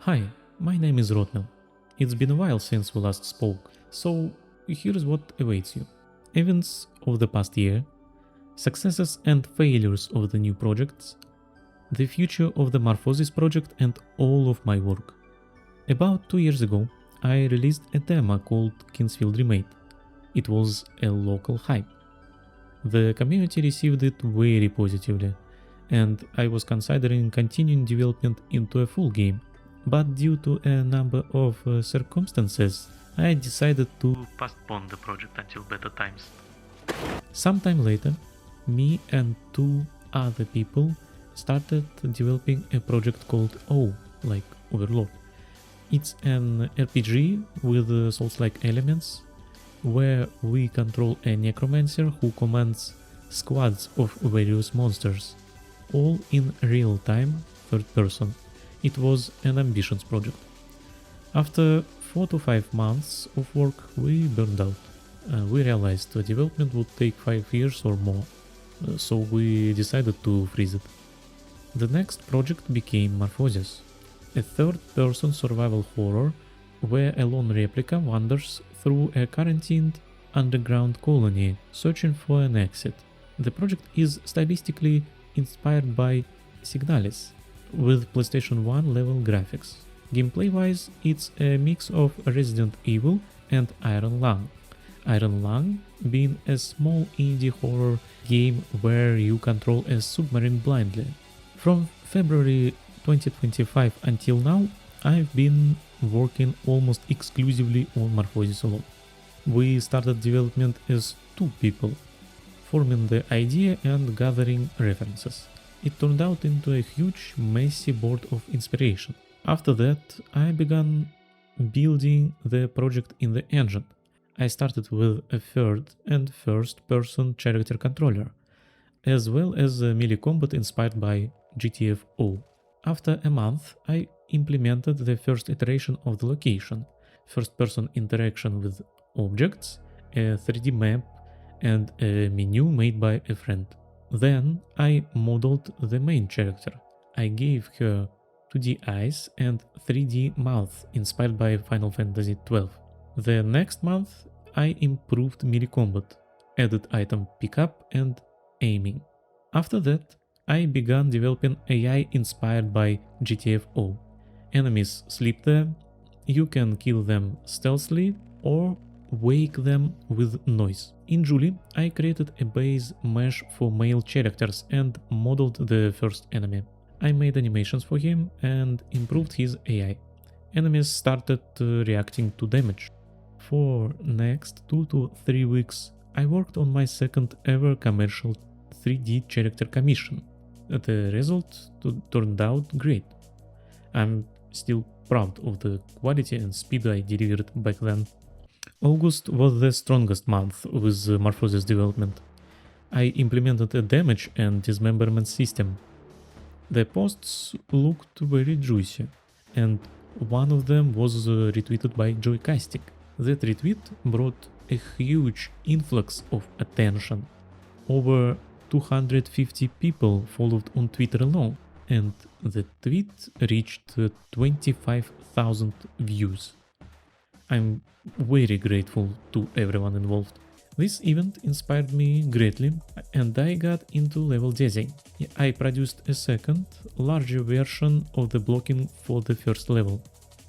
Hi, my name is Rotmill. It's been a while since we last spoke, so here's what awaits you. Events of the past year, successes and failures of the new projects, the future of the Morphosis project and all of my work. About 2 years ago, I released a demo called Kingsfield Remade. It was a local hype. The community received it very positively, and I was considering continuing development into a full game. But due to a number of circumstances, I decided to postpone the project until better times. Sometime later, me and 2 other people started developing a project called O, like Overlord. It's an RPG with Souls-like elements, where we control a necromancer who commands squads of various monsters, all in real time, third person. It was an ambitious project. After 4 to 5 months of work, we burned out. We realized the development would take 5 years or more, so we decided to freeze it. The next project became Morphosis, a third-person survival horror where a lone replica wanders through a quarantined underground colony searching for an exit. The project is stylistically inspired by Signalis, with PlayStation 1 level graphics. Gameplay-wise, it's a mix of Resident Evil and Iron Lung. Iron Lung being a small indie horror game where you control a submarine blindly. From February 2025 until now, I've been working almost exclusively on Morphosis alone. We started development as 2 people, forming the idea and gathering references. It turned out into a huge, messy board of inspiration. After that, I began building the project in the engine. I started with a third and first-person character controller, as well as a melee combat inspired by GTFO. After a month, I implemented the first iteration of the location, first-person interaction with objects, a 3D map, and a menu made by a friend. Then I modeled the main character. I gave her 2D eyes and 3D mouth inspired by Final Fantasy XII. The next month I improved melee combat, added item pickup and aiming. After that I began developing AI inspired by GTFO. Enemies sleep there, you can kill them stealthily or wake them with noise. In Julie, I created a base mesh for male characters and modeled the first enemy. I made animations for him and improved his AI. Enemies started reacting to damage. For next 2 to 3 weeks, I worked on my second ever commercial 3D character commission. The result turned out great. I'm still proud of the quality and speed I delivered back then. August was the strongest month with Morphosis development. I implemented a damage and dismemberment system. The posts looked very juicy, and one of them was retweeted by Joycastic. That retweet brought a huge influx of attention. Over 250 people followed on Twitter alone, and the tweet reached 25,000 views. I'm very grateful to everyone involved. This event inspired me greatly and I got into level design. I produced a second, larger version of the blocking for the first level.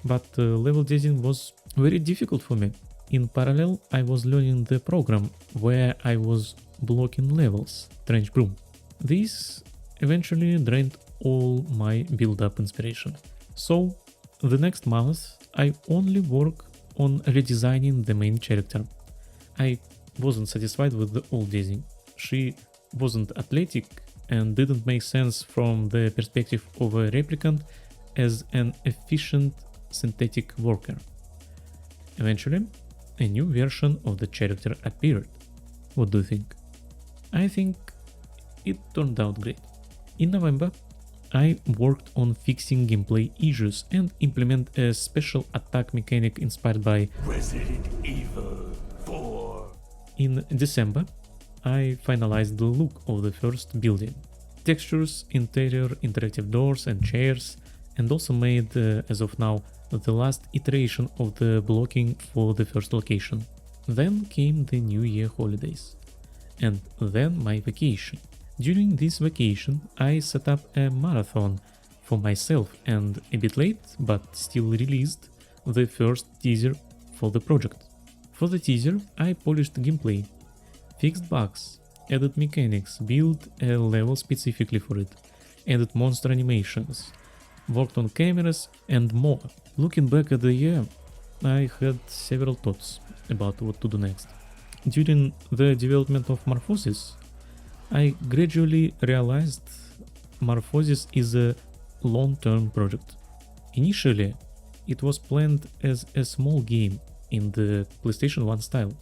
But level design was very difficult for me. In parallel, I was learning the program where I was blocking levels, Trench Broom. This eventually drained all my build-up inspiration. So, the next month I only work on redesigning the main character. I wasn't satisfied with the old Daisy. She wasn't athletic and didn't make sense from the perspective of a replicant as an efficient synthetic worker. Eventually, a new version of the character appeared. What do you think? I think it turned out great. In November, I worked on fixing gameplay issues and implement a special attack mechanic inspired by Resident Evil 4. In December, I finalized the look of the first building. Textures, interior, interactive doors and chairs, and also made, as of now, the last iteration of the blocking for the first location. Then came the New Year holidays, and then my vacation. During this vacation, I set up a marathon for myself and a bit late, but still released the first teaser for the project. For the teaser, I polished gameplay, fixed bugs, added mechanics, built a level specifically for it, added monster animations, worked on cameras and more. Looking back at the year, I had several thoughts about what to do next. During the development of Morphosis, I gradually realized Morphosis is a long-term project. Initially, it was planned as a small game in the PlayStation 1 style.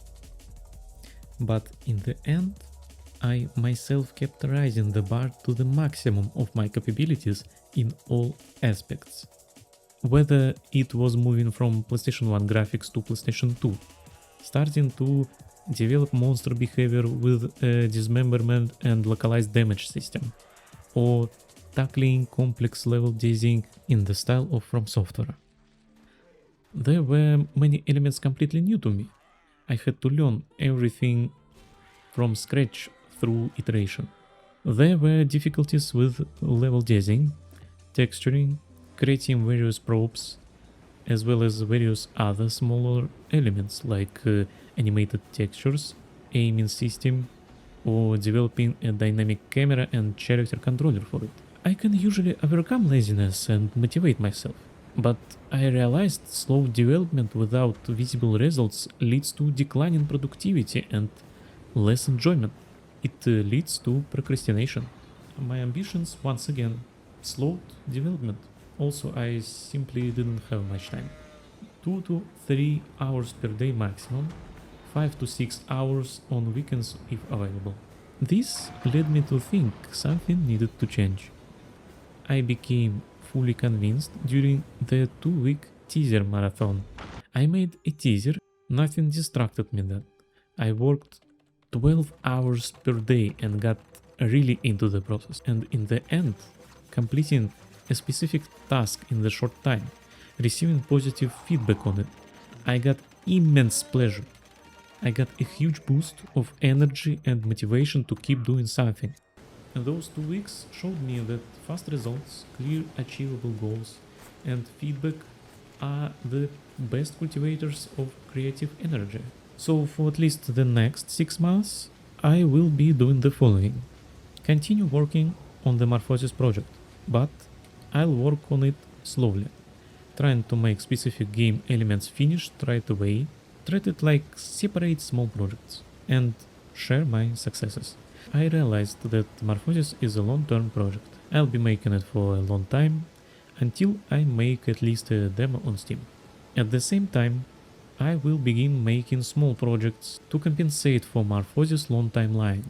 But in the end, I myself kept raising the bar to the maximum of my capabilities in all aspects. Whether it was moving from PlayStation 1 graphics to PlayStation 2, starting to develop monster behavior with a dismemberment and localized damage system, or tackling complex level design in the style of From Software. There were many elements completely new to me. I had to learn everything from scratch through iteration. There were difficulties with level design, texturing, creating various props, as well as various other smaller elements like animated textures, aiming system, or developing a dynamic camera and character controller for it. I can usually overcome laziness and motivate myself, but I realized slow development without visible results leads to decline in productivity and less enjoyment. It leads to procrastination. My ambitions once again slowed development. Also, I simply didn't have much time. 2 to 3 hours per day maximum, 5 to 6 hours on weekends if available. This led me to think something needed to change. I became fully convinced during the 2-week teaser marathon. I made a teaser, nothing distracted me then. I worked 12 hours per day and got really into the process. And in the end, completing a specific task in the short time, receiving positive feedback on it, I got immense pleasure. I got a huge boost of energy and motivation to keep doing something. And those 2 weeks showed me that fast results, clear achievable goals, and feedback are the best cultivators of creative energy. So for at least the next 6 months, I will be doing the following. Continue working on the Morphosis project, but I'll work on it slowly, trying to make specific game elements finished right away, treat it like separate small projects, and share my successes. I realized that Morphosis is a long-term project. I'll be making it for a long time, until I make at least a demo on Steam. At the same time, I will begin making small projects to compensate for Morphosis' long timeline,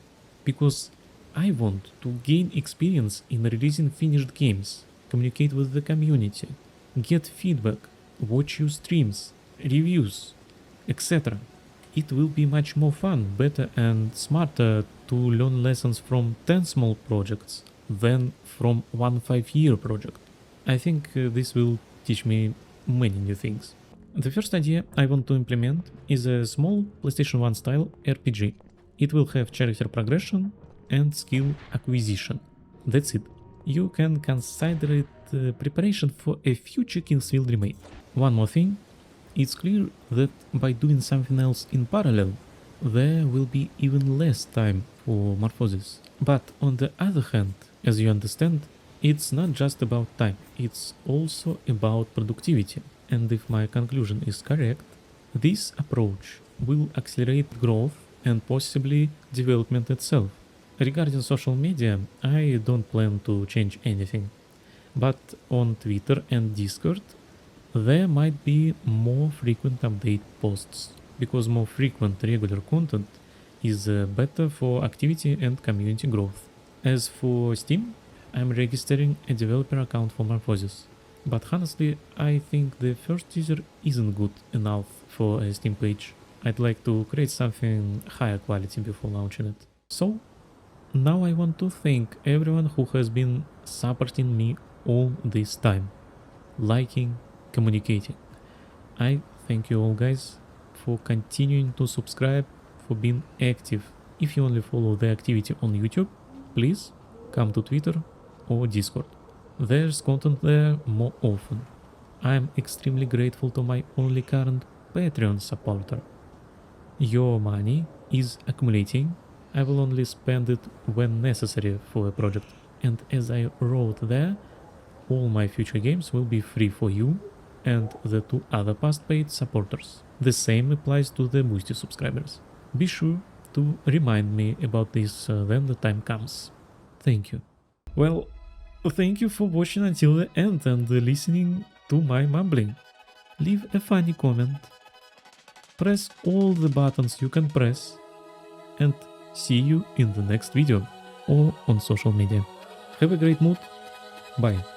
because I want to gain experience in releasing finished games, communicate with the community, get feedback, watch your streams, reviews, etc. It will be much more fun, better and smarter to learn lessons from 10 small projects than from one 5-year project. I think this will teach me many new things. The first idea I want to implement is a small PlayStation 1 style RPG. It will have character progression and skill acquisition. That's it. You can consider it preparation for a future Kingsfield remake. One more thing. It's clear that by doing something else in parallel, there will be even less time for Morphosis. But on the other hand, as you understand, it's not just about time, it's also about productivity. And if my conclusion is correct, this approach will accelerate growth and possibly development itself. Regarding social media, I don't plan to change anything. But on Twitter and Discord, there might be more frequent update posts, because more frequent regular content is better for activity and community growth. As for Steam, I'm registering a developer account for Morphosis, but honestly I think the first teaser isn't good enough for a Steam page. I'd like to create something higher quality before launching it. So now I want to thank everyone who has been supporting me all this time. liking, communicating. I thank you all guys for continuing to subscribe, for being active. If you only follow the activity on YouTube, please come to Twitter or Discord. There's content there more often. I'm extremely grateful to my only current Patreon supporter. Your money is accumulating. I will only spend it when necessary for a project. And as I wrote there, all my future games will be free for you and the 2 other past paid supporters. The same applies to the Boosty subscribers. Be sure to remind me about this when the time comes. Thank you. Well, thank you for watching until the end and listening to my mumbling. Leave a funny comment. Press all the buttons you can press. And see you in the next video or on social media. Have a great mood. Bye.